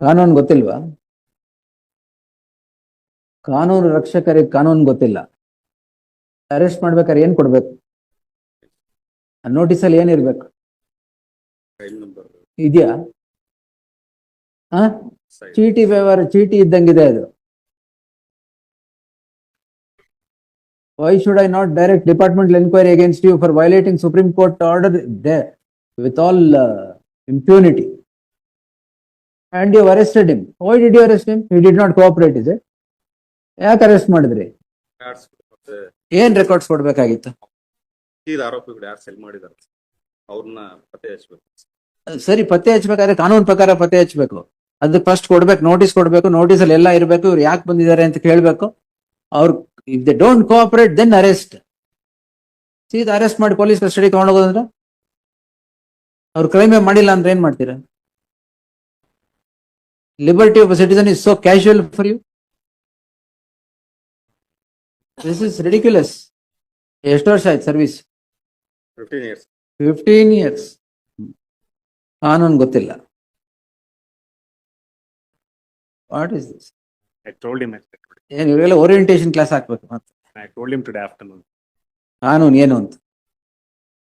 ಕಾನೂನು ಗೊತ್ತಿಲ್ವಾ? ಕಾನೂನು ರಕ್ಷಕರಿಗೆ ಕಾನೂನು ಗೊತ್ತಿಲ್ಲ. ಅರೆಸ್ಟ್ ಮಾಡ್ಬೇಕಾದ್ರೆ ಏನ್ ಕೊಡ್ಬೇಕು? ನೋಟಿಸಲ್ಲಿ ಏನಿರ್ಬೇಕು? ಇದೆಯಾ? ಚೀಟಿ ವ್ಯವಹಾರ, ಚೀಟಿ ಇದ್ದಂಗಿದೆ ಅದು. Why should I not direct departmental inquiry against you for violating Supreme Court order there with all impunity? And you arrested him. Why did you arrest him? He did not cooperate, is it? ಯಾಕೆ arrest ಮಾಡಿದ್ರಿ? ಏನ್ records ಕೊಡ್ಬೇಕಾಗಿತ್ತು? ಆರೋಪಿಗಳು ಯಾರು cell ಮಾಡಿದಾರೆ ಅವ್ರನ್ನ ಪತ್ತೆ ಹಚ್ಚಬೇಕು. ಸರಿ, ಪತ್ತೆ ಹಚ್ಚಬೇಕಾದ್ರೆ ಕಾನೂನು ಪ್ರಕಾರ ಪತ್ತೆ ಹಚ್ಚಬೇಕು. ಅದಕ್ಕೆ ಫಸ್ಟ್ ಕೊಡ್ಬೇಕು, ನೋಟಿಸ್ ಕೊಡ್ಬೇಕು. ನೋಟಿಸ್ ಅಲ್ಲಿ ಎಲ್ಲ ಇರಬೇಕು. ಇವ್ರು ಯಾಕೆ ಬಂದಿದ್ದಾರೆ ಅಂತ ಕೇಳಬೇಕು. ಅವ್ರು if they don't cooperate then arrest. ಸೀದಾ ಅರೆಸ್ಟ್ ಮಾಡಿ ಪೊಲೀಸ್ ಕಸ್ಟಡಿ ತಗೊಂಡೋಗೋದಂದ್ರೆ ಅವ್ರು ಕ್ರೈಮೇ ಮಾಡಿಲ್ಲ ಅಂದ್ರೆ ಏನ್ ಮಾಡ್ತೀರಾ? Liberty of citizen is so casual for you. This is ridiculous. ಎಷ್ಟು ವರ್ಷ ಆಯ್ತು ಸರ್ವಿಸ್? 15 years. 15 years. ಕಾನೂನು ಗೊತ್ತಿಲ್ಲ. What is this? I told him. ಏನ್ ಇವರೆಲ್ಲ ಓರಿಯಂಟೇಶನ್ ಕ್ಲಾಸ್ ಹಾಕ್ಬೇಕು ಮತ್ತೆ. I told him today afternoon. ಕಾನೂನು ಏನು ಅಂತ